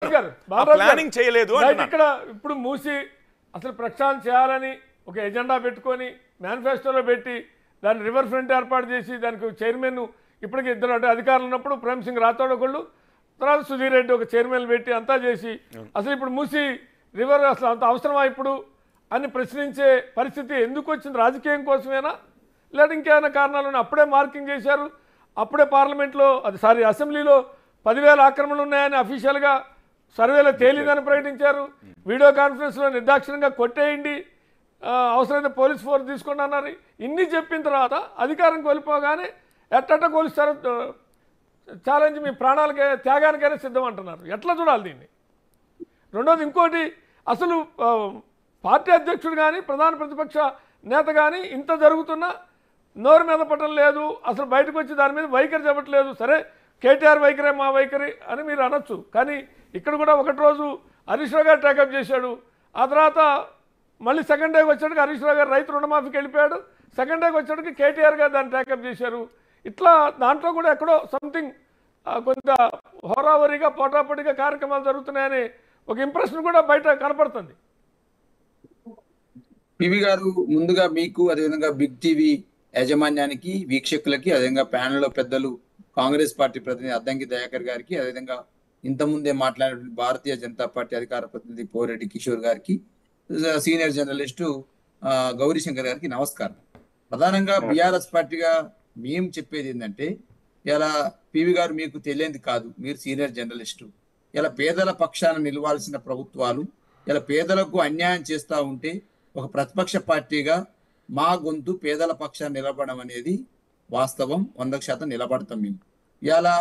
Planning చేయలేదు ఇక్కడ ఇప్పుడు మూసి అసలు ప్రక్షాళన చేయాలని ఒక ఎజెండా పెట్టుకొని మేనిఫెస్టోలో పెట్టి దాన్ని రివర్ ఫ్రంట్ ఏర్పాటు చేసి దానికి చైర్మన్ ఇప్పటికి ఇద్దరు అంటే అధికారులు ఉన్నప్పుడు ప్రేమ్ సింగ్ రాథోడ్ ఒకళ్ళు, తర్వాత సుధీర్ రెడ్డి ఒక చైర్మన్ పెట్టి అంతా చేసి అసలు ఇప్పుడు మూసి రివర్ అసలు అంత అవసరమా ఇప్పుడు అని ప్రశ్నించే పరిస్థితి ఎందుకు వచ్చింది? రాజకీయం కోసమేనా లేదా ఇంకేమైనా కారణాలు? అప్పుడే మార్కింగ్ చేశారు, అప్పుడే పార్లమెంట్లో అసెంబ్లీలో 10,000 ఆక్రమణలు ఉన్నాయని అఫీషియల్గా సర్వేలో తేలిందని ప్రకటించారు. వీడియో కాన్ఫరెన్స్లో నిర్దాక్షిణ్యంగా కొట్టేయండి, అవసరమైతే పోలీస్ ఫోర్స్ తీసుకోండి అన్నారు. ఇన్ని చెప్పిన తర్వాత అధికారం కోల్పోగానే ఎట్ట కోలుస్తారు? ఛాలెంజ్ మీ ప్రాణాలకే త్యాగానికైనా సిద్ధం అంటున్నారు. ఎట్లా చూడాలి దీన్ని? రెండోది ఇంకోటి, అసలు పార్టీ అధ్యక్షుడు కానీ ప్రధాన ప్రతిపక్ష నేత కానీ ఇంత జరుగుతున్నా నోరు మీద పట్టడం లేదు, అసలు బయటకు వచ్చి దాని మీద వైఖరి చెప్పట్లేదు. సరే కేటీఆర్ వైఖరే మా వైఖరి అని మీరు అనొచ్చు, కానీ ఇక్కడ కూడా ఒకటి రోజు హరీష్ రావు గారు టేకప్ చేశాడు, ఆ తర్వాత మళ్ళీ సెకండ్ డేకి వచ్చేటికి హరీష్ రావు గారు రైతు రుణమాఫీకి వెళ్ళిపోయాడు, సెకండ్ డేకి వచ్చేటికి కేటీఆర్ గారు దాన్ని టేకప్ చేశారు. ఇట్లా దాంట్లో కూడా ఎక్కడో సంథింగ్ కొంత హోరావరిగా పోటాపోటీగా కార్యక్రమాలు జరుగుతున్నాయని ఒక ఇంప్రెషన్ కూడా బయట కనపడుతుంది. పివి గారు, ముందుగా మీకు అదేవిధంగా బిగ్ టీవీ యాజమాన్యానికి, వీక్షకులకి, అదేవిధంగా ప్యానెల్లో పెద్దలు కాంగ్రెస్ పార్టీ ప్రతినిధి అద్దంకి దయాకర్ గారికి, అదేవిధంగా ఇంతకుముందే మాట్లాడిన భారతీయ జనతా పార్టీ అధికార ప్రతినిధి పోరెడ్డి కిషోర్ గారికి, సీనియర్ జర్నలిస్టు గౌరీశంకర్ గారికి నమస్కారం. ప్రధానంగా బీఆర్ఎస్ పార్టీగా మేము చెప్పేది ఏంటంటే, ఇలా పివి గారు మీకు తెలియంది కాదు, మీరు సీనియర్ జర్నలిస్టు. ఇలా పేదల పక్షాన నిలవాల్సిన ప్రభుత్వాలు ఇలా పేదలకు అన్యాయం చేస్తూ ఉంటే ఒక ప్రతిపక్ష పార్టీగా మా గొంతు పేదల పక్షాన్ని నిలబడడం అనేది వాస్తవం, 100% నిలబడతాం మేము. ఇలా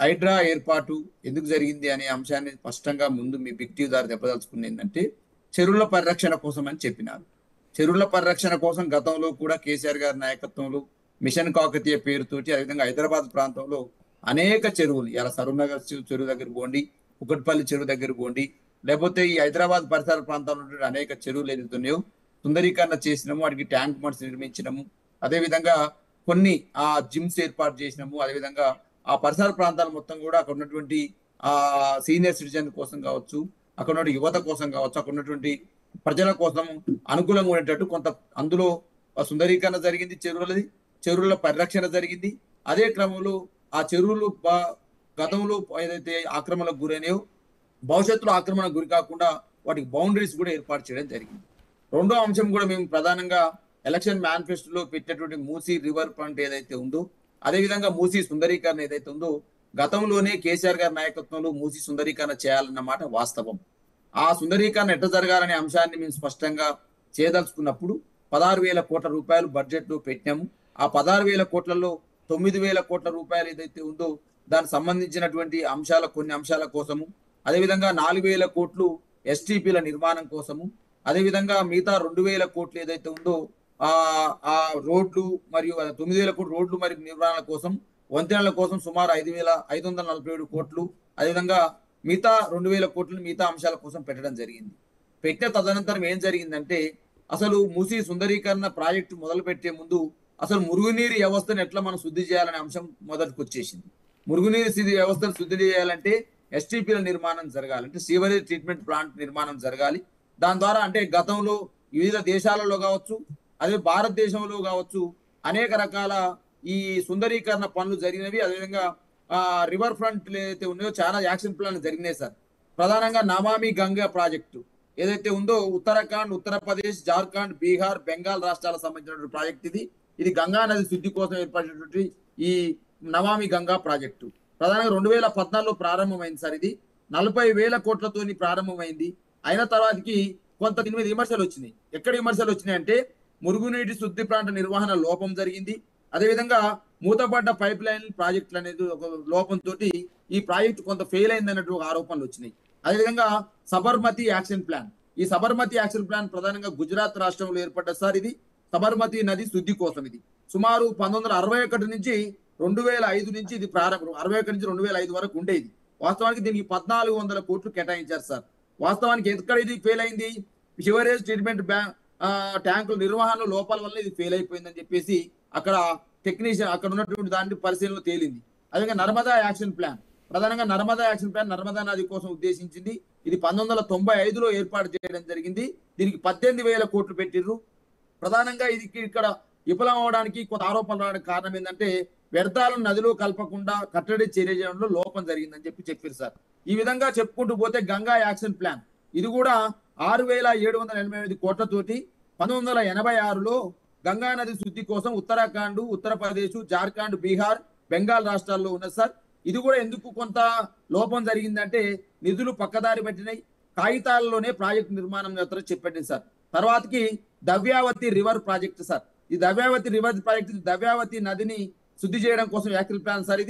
హైడ్రా ఏర్పాటు ఎందుకు జరిగింది అనే అంశాన్ని స్పష్టంగా ముందు మీ బిగ్ టీవీ ద్వారా చెప్పదలుచుకుంది ఏంటంటే, చెరువుల పరిరక్షణ కోసం అని చెప్పినారు. చెరువుల పరిరక్షణ కోసం గతంలో కూడా కేసీఆర్ గారి నాయకత్వంలో మిషన్ కాకతీయ పేరుతోటి, అదేవిధంగా హైదరాబాద్ ప్రాంతంలో అనేక చెరువులు, ఇలా సరూర్నగర్ చెరువు దగ్గర పోండి, కుకట్పల్లి చెరువు దగ్గర పోండి, లేకపోతే ఈ హైదరాబాద్ పరిసర ప్రాంతాల్లో అనేక చెరువులు ఏదైతున్నాయో సుందరీకరణ చేసినాము, వాటికి ట్యాంక్ బండ్స్ నిర్మించినాము, అదేవిధంగా కొన్ని జిమ్స్ ఏర్పాటు చేసినాము, అదేవిధంగా ఆ పరిసర ప్రాంతాలు మొత్తం కూడా అక్కడ ఉన్నటువంటి సీనియర్ సిటిజన్ కోసం కావచ్చు, అక్కడ ఉన్న యువత కోసం కావచ్చు, అక్కడ ఉన్నటువంటి ప్రజల కోసం అనుకూలంగా ఉండేటట్టు కొంత అందులో సుందరీకరణ జరిగింది, చెరువుల పరిరక్షణ జరిగింది. అదే క్రమంలో ఆ చెరువులు గతంలో ఏదైతే ఆక్రమణకు గురైనాయో భవిష్యత్తులో ఆక్రమణకు గురి కాకుండా వాటికి బౌండరీస్ కూడా ఏర్పాటు చేయడం జరిగింది. రెండో అంశం కూడా మేము ప్రధానంగా ఎలక్షన్ మేనిఫెస్టోలో పెట్టేటువంటి మూసీ రివర్ ఫ్రంట్ ఏదైతే ఉందో, అదేవిధంగా మూసీ సుందరీకరణ ఏదైతే ఉందో, గతంలోనే కేసీఆర్ గారి నాయకత్వంలో మూసీ సుందరీకరణ చేయాలన్నమాట వాస్తవం. ఆ సుందరీకరణ ఎట్లా జరగాలనే అంశాన్ని మేము స్పష్టంగా చేయదలుచుకున్నప్పుడు 16,000 కోట్ల రూపాయలు బడ్జెట్లో పెట్టినాము. ఆ 16,000 కోట్లలో 9,000 కోట్ల రూపాయలు ఏదైతే ఉందో దానికి సంబంధించినటువంటి కొన్ని అంశాల కోసము, అదేవిధంగా 4,000 కోట్లు ఎస్టీపీల నిర్మాణం కోసము, అదేవిధంగా మిగతా 2,000 కోట్లు ఏదైతే ఉందో ఆ రోడ్లు మరియు 9,000 కోట్లు రోడ్లు మరియు నిర్మాణాల కోసం, వంతెనల కోసం సుమారు 5,547 కోట్లు, అదేవిధంగా మిగతా 2,000 కోట్లు మిగతా అంశాల కోసం పెట్టడం జరిగింది. పెట్టిన తదనంతరం ఏం జరిగిందంటే, అసలు మూసీ సుందరీకరణ ప్రాజెక్టు మొదలు పెట్టే ముందు అసలు మురుగునీరు వ్యవస్థను ఎట్లా మనం శుద్ధి చేయాలనే అంశం మొదటికి వచ్చేసింది. మురుగునీరు వ్యవస్థను శుద్ధి చేయాలంటే ఎస్టీపీల నిర్మాణం జరగాలి, అంటే సీవరేజ్ ట్రీట్మెంట్ ప్లాంట్ నిర్మాణం జరగాలి. దాని ద్వారా అంటే గతంలో వివిధ దేశాలలో కావచ్చు, అదే భారతదేశంలో కావచ్చు అనేక రకాల ఈ సుందరీకరణ పనులు జరిగినవి. అదేవిధంగా రివర్ ఫ్రంట్ ఏదైతే ఉన్నాయో చాలా యాక్షన్ ప్లాన్ జరిగినాయి సార్. ప్రధానంగా నమామి గంగా ప్రాజెక్టు ఏదైతే ఉందో ఉత్తరాఖండ్, ఉత్తరప్రదేశ్, జార్ఖండ్, బీహార్, బెంగాల్ రాష్ట్రాలకు సంబంధించినటువంటి ప్రాజెక్ట్ ఇది గంగా నది శుద్ధి కోసం ఏర్పడినటువంటి ఈ నమామి గంగా ప్రాజెక్టు ప్రధానంగా 2014లో ప్రారంభమైంది సార్. ఇది 40,000 కోట్లతోని ప్రారంభమైంది. అయిన తర్వాతకి కొంత దీని మీద విమర్శలు వచ్చినాయి. ఎక్కడ విమర్శలు వచ్చినాయి అంటే, మురుగునీటి శుద్ధి ప్రాంత నిర్వహణ లోపం జరిగింది, అదేవిధంగా మూతపడ్డ పైప్ లైన్ ప్రాజెక్టులు అనేది ఒక లోపంతో ఈ ప్రాజెక్టు కొంత ఫెయిల్ అయింది అన్నట్టు ఆరోపణలు వచ్చినాయి. అదేవిధంగా సబర్మతి యాక్షన్ ప్లాన్, ఈ సబర్మతి యాక్షన్ ప్లాన్ ప్రధానంగా గుజరాత్ రాష్ట్రంలో ఏర్పడ్డ సార్. ఇది సబర్మతి నది శుద్ధి కోసం. ఇది సుమారు 1961 నుంచి 2005 నుంచి ఇది ప్రారంభం. 61 నుంచి 2005 వరకు ఉండేది. వాస్తవానికి దీనికి 1,400 కోట్లు కేటాయించారు సార్. వాస్తవానికి ఎక్కడ ఇది ఫెయిల్ అయింది, సివరేజ్ ట్రీట్మెంట్ ట్యాంకుల నిర్వహణ లోపాల వల్ల ఇది ఫెయిల్ అయిపోయిందని చెప్పేసి అక్కడ టెక్నీషియన్ అక్కడ ఉన్నటువంటి దాన్ని పరిశీలనలో తేలింది. అదేవిధంగా నర్మదా యాక్షన్ ప్లాన్ ప్రధానంగా నర్మదా యాక్షన్ ప్లాన్ నర్మదా నది కోసం ఉద్దేశించింది. ఇది 1995లో ఏర్పాటు చేయడం జరిగింది. దీనికి 18,000 కోట్లు పెట్టిర్రు. ప్రధానంగా ఇది ఇక్కడ విఫలం అవడానికి కొంత ఆరోపణలు రావడానికి కారణం ఏంటంటే వ్యర్థాలను నదిలో కలపకుండా కట్టడి చర్య చేయడంలో లోపం జరిగిందని చెప్పారు సార్. ఈ విధంగా చెప్పుకుంటూ పోతే గంగా యాక్షన్ ప్లాన్ ఇది కూడా 6,785 కోట్లతోటి 1986లో గంగా నది శుద్ధి కోసం ఉత్తరాఖండ్, ఉత్తరప్రదేశ్, జార్ఖండ్, బీహార్, బెంగాల్ రాష్ట్రాల్లో ఉన్నది సార్. ఇది కూడా ఎందుకు కొంత లోపం జరిగిందంటే నిధులు పక్కదారి పట్టినాయి, కాగితాల్లోనే ప్రాజెక్టు నిర్మాణం చెప్పండి సార్. తర్వాతకి దవ్యావతి రివర్ ప్రాజెక్ట్ సార్. ఈ దవ్యావతి రివర్ ప్రాజెక్ట్ దవ్యావతి నదిని శుద్ధి చేయడం కోసం యాక్షన్ ప్లాన్ సార్.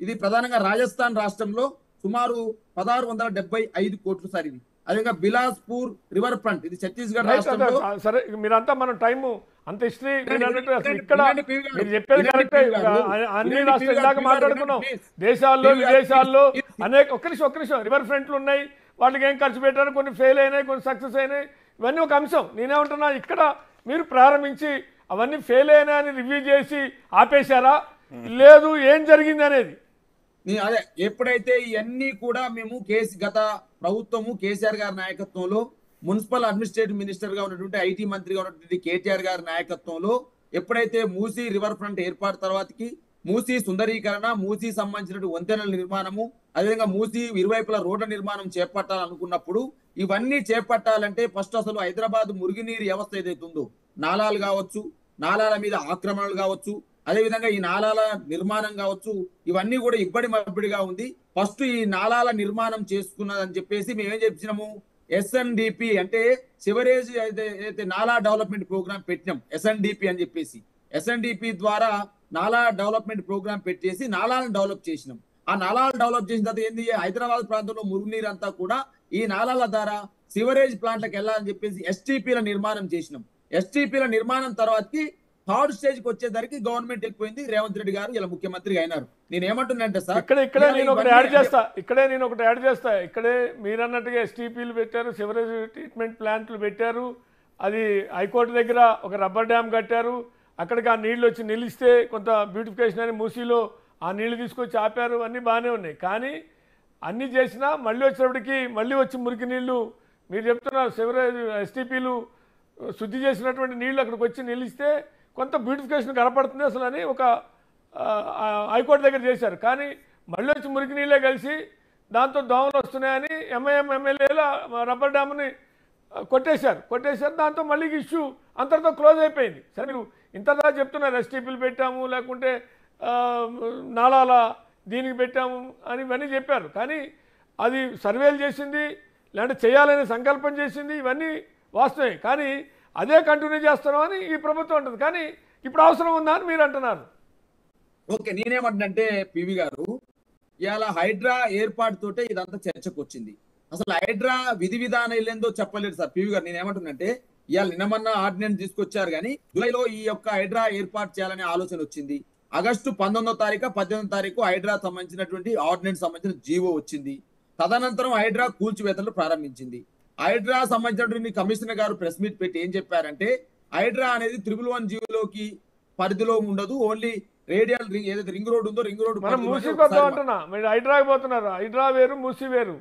ఇది ప్రధానంగా రాజస్థాన్ రాష్ట్రంలో సుమారు 1,675 కోట్లు సార్. ఇది అదేవిధంగా బిలాస్పూర్ రివర్ ఫ్రంట్ ఇది ఛత్తీస్గఢ్ రాష్ట్రంలో. సరే మీరంతా మనం టైము అంత హిస్టరీ ఇక్కడ మీరు చెప్పేది కరెక్టే. అన్ని రాష్ట్రాలు ఇందాక మాట్లాడుకున్నాం, దేశాల్లో విదేశాల్లో అనేక ఒక్క నిమిషం రివర్ ఫ్రంట్లు ఉన్నాయి. వాళ్ళకి ఏం ఖర్చు పెట్టారు, కొన్ని ఫెయిల్ అయినాయి, కొన్ని సక్సెస్ అయినాయి, ఇవన్నీ ఒక అంశం. నేనేమంటున్నా ఇక్కడ మీరు ప్రారంభించి అవన్నీ ఫెయిల్ అయినాయని రివ్యూ చేసి ఆపేశారా, లేదు ఏం జరిగింది అనేది? అదే ఎప్పుడైతే ఇవన్నీ కూడా మేము గత ప్రభుత్వము కేసీఆర్ గారి నాయకత్వంలో మున్సిపల్ అడ్మినిస్ట్రేటివ్ మినిస్టర్ గా ఉన్నటువంటి ఐటీ మంత్రిగా ఉన్నటువంటి కేటీఆర్ గారి నాయకత్వంలో ఎప్పుడైతే మూసీ రివర్ ఫ్రంట్ ఏర్పాటు తర్వాతకి మూసీ సుందరీకరణ, మూసీ సంబంధించినటువంటి వంతెనల నిర్మాణము, అదేవిధంగా మూసీ ఇరువైపుల రోడ్ల నిర్మాణం చేపట్టాలనుకున్నప్పుడు ఇవన్నీ చేపట్టాలంటే ఫస్ట్ అసలు హైదరాబాద్ మురుగునీరు వ్యవస్థ ఏదైతే ఉందో నాలాలు కావచ్చు, నాలాల మీద ఆక్రమణలు కావచ్చు, అదేవిధంగా ఈ నాలాల నిర్మాణం కావచ్చు, ఇవన్నీ కూడా ఇబ్బడి మబ్బడిగా ఉంది. ఫస్ట్ ఈ నాలాల నిర్మాణం చేసుకున్నదని చెప్పేసి మేమేం చెప్పినాము, ఎస్ఎన్డిపి అంటే సివరేజ్ అయితే నాలా డెవలప్మెంట్ ప్రోగ్రామ్ పెట్టినాం. ఎస్ఎన్డిపి అని చెప్పేసి ఎస్ఎన్డిపి ద్వారా నాలా డెవలప్మెంట్ ప్రోగ్రామ్ పెట్టేసి నాలాలను డెవలప్ చేసినాం. ఆ నాలాలు డెవలప్ చేసిన తర్వాత ఏంది, హైదరాబాద్ ప్రాంతంలో మురుగునీరు అంతా కూడా ఈ నాలాల ద్వారా సివరేజ్ ప్లాంట్లకు వెళ్ళాలని చెప్పేసి ఎస్టీపీల నిర్మాణం చేసినాం. ఎస్టీపీల నిర్మాణం తర్వాతకి థర్డ్ స్టేజ్ కి వచ్చేసరికి గవర్నమెంట్ వెళ్ళిపోయింది. రేవంత్ రెడ్డి గారు ఇలా ముఖ్యమంత్రిగా అయినారు. నేను ఏమంటున్నానంటే సార్, ఇక్కడే నేను ఒకటి యాడ్ చేస్తా. ఇక్కడే మీరు అన్నట్టుగా ఎస్టీపీలు పెట్టారు, సివరేజ్ ట్రీట్మెంట్ ప్లాంట్లు పెట్టారు, అది హైకోర్టు దగ్గర ఒక రబ్బర్ డ్యామ్ కట్టారు. అక్కడికి ఆ నీళ్లు వచ్చి నిలిస్తే కొంత బ్యూటిఫికేషన్ అని మూసీలో ఆ నీళ్లు తీసుకొచ్చి ఆపారు. అన్నీ బాగానే ఉన్నాయి. కానీ అన్నీ చేసినా మళ్ళీ వచ్చేటప్పటికి మళ్ళీ వచ్చి మురికి నీళ్లు మీరు చెప్తున్నారు, సివరేజ్ ఎస్టీపీలు శుద్ధి చేసినటువంటి నీళ్లు అక్కడికి వచ్చి నిలిస్తే కొంత బ్యూటిఫికేషన్ కనపడుతుంది అసలు అని ఒక హైకోర్టు దగ్గర చేశారు. కానీ మళ్ళీ వచ్చి మురికి నీళ్ళే కలిసి దాంతో దోమలు వస్తున్నాయని ఎంఐఎం ఎమ్మెల్యేల రబ్బర్ డ్యామ్ని కొట్టేశారు. దాంతో మళ్ళీ ఇష్యూ అంతటితో క్లోజ్ అయిపోయింది. సరే మీరు ఇంతదా చెప్తున్నారు ఎస్టీపీలు పెట్టాము, లేకుంటే నాలాల దీనికి పెట్టాము అని ఇవన్నీ చెప్పారు. కానీ అది సర్వేలు చేసింది, లేదంటే చేయాలనే సంకల్పం చేసింది, ఇవన్నీ వాస్తవే. కానీ అదే కంటిన్యూ చేస్తున్నాం అని ఈ ప్రభుత్వం ఉంటుంది. కానీ ఇప్పుడు అవసరం ఉందా అని మీరు అంటున్నారు. ఓకే, నేనేమంటున్నంటే పివి గారు, ఇవాళ హైడ్రా ఏర్పాటుతోటే ఇదంతా చర్చకు వచ్చింది. అసలు హైడ్రా విధి విధానాలు ఏందో చెప్పలేదు సార్ పివి గారు. నేనేమంటున్నంటే ఇవాళ నిన్నమన్నా ఆర్డినెన్స్ తీసుకొచ్చారు, కానీ జూలైలో ఈ యొక్క హైడ్రా ఏర్పాటు చేయాలనే ఆలోచన వచ్చింది. ఆగస్టు 19వ తారీఖు 18వ తారీఖు హైడ్రా సంబంధించినటువంటి ఆర్డినెన్స్ సంబంధించిన జీవో వచ్చింది. తదనంతరం హైడ్రా కూల్చివేతలు ప్రారంభించింది. హైడ్రా సంబంధించినటువంటి కమిషనర్ గారు ప్రెస్ మీట్ పెట్టి ఏం చెప్పారంటే, హైడ్రా అనేది 111 జీవోలోకి పరిధిలో ఉండదు, ఓన్లీ రేడియల్ రింగ్ ఏదైతే రింగ్ రోడ్ ఉందో రింగ్ రోడ్ హైడ్రా పోతున్నారు. హైడ్రా వేరు, మూసీ వేరు.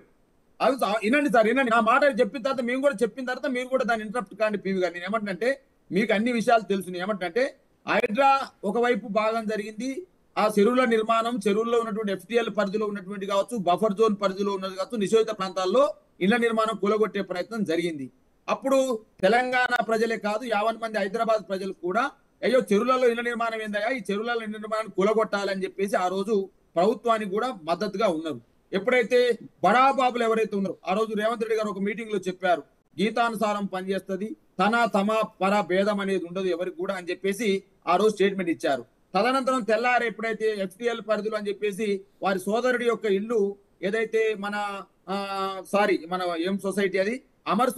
అది వినండి సార్, వినండి నా మాట చెప్పిన తర్వాత మేము కూడా చెప్పిన తర్వాత మీరు కూడా దాన్ని ఇంటరప్ట్ కాండి పివి గారు. నేను ఏమంటున్నంటే మీకు అన్ని విషయాలు తెలుసు. నేను ఏమంటున్నంటే హైడ్రా ఒకవైపు భాగం జరిగింది, ఆ చెరువుల నిర్మాణం, చెరువుల్లో ఉన్నటువంటి ఎఫ్టీఎల్ పరిధిలో ఉన్నటువంటి కావచ్చు, బఫర్ జోన్ పరిధిలో ఉన్నది కావచ్చు, నిషేధిత ప్రాంతాల్లో ఇళ్ల నిర్మాణం కూలగొట్టే ప్రయత్నం జరిగింది. అప్పుడు తెలంగాణ ప్రజలే కాదు, 50 మంది హైదరాబాద్ ప్రజలు కూడా అయ్యో చెరువులలో ఇళ్ల నిర్మాణం ఏందయ్యా, ఈ చెరువులలో ఇళ్ల నిర్మాణం కూలగొట్టాలని చెప్పేసి ఆ రోజు ప్రభుత్వానికి కూడా మద్దతుగా ఉన్నారు. ఎప్పుడైతే బడాబాబులు ఎవరైతే ఉన్నారో ఆ రోజు రేవంత్ రెడ్డి గారు ఒక మీటింగ్ లో చెప్పారు, గీతానుసారం పనిచేస్తుంది, తమ పర భేదం అనేది ఉండదు ఎవరికి కూడా అని చెప్పేసి ఆ రోజు స్టేట్మెంట్ ఇచ్చారు. తదనంతరం తెల్లారు ఎప్పుడైతే ఎఫ్టీఎల్ పరిధిలో అని చెప్పేసి వారి సోదరుడి యొక్క ఇల్లు ఏదైతే మన ఏం సొసైటీ అది అమర్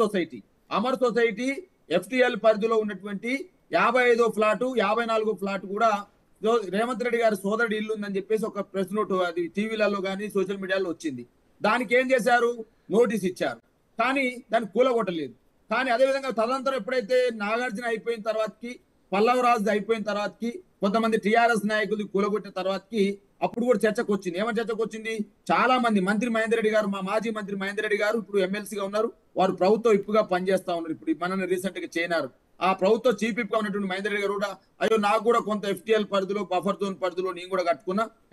సొసైటీ ఎఫ్టీఎల్ పరిధిలో ఉన్నటువంటి 55వ ఫ్లాటు 54వ ఫ్లాట్ కూడా రేవంత్ రెడ్డి గారి సోదరుడి ఇల్లు ఉందని చెప్పేసి ఒక ప్రెస్ నోట్ అది టీవీలలో కానీ సోషల్ మీడియాలో వచ్చింది. దానికి ఏం చేశారు, నోటీస్ ఇచ్చారు, కానీ దాన్ని కూలగొట్టలేదు. కానీ అదేవిధంగా తదనంతరం ఎప్పుడైతే నాగార్జున అయిపోయిన తర్వాతకి, పల్లవరాజు అయిపోయిన తర్వాతకి, కొంతమంది టీఆర్ఎస్ నాయకులు కూలగొట్టిన తర్వాతకి అప్పుడు కూడా చర్చకు వచ్చింది. ఏమని చర్చకు వచ్చింది? చాలా మంది మంత్రి మహేందర్ రెడ్డి గారు, మా మాజీ మంత్రి మహేందర్ రెడ్డి గారు ఇప్పుడు ఎమ్మెల్సీగా ఉన్నారు. వారు ప్రభుత్వ విప్పుగా పనిచేస్తా ఉన్నారు. ఇప్పుడు మనల్ని రీసెంట్ గా చేరినారు. ఆ ప్రభుత్వ చీఫ్ విప్ గా ఉన్నటువంటి మహేందర్ రెడ్డి గారు కూడా, అయ్యో నాకు కూడా కొంత FTL పరిధిలో, బఫర్ జోన్ పరిధిలో నేను కూడా కట్టుకున్నా,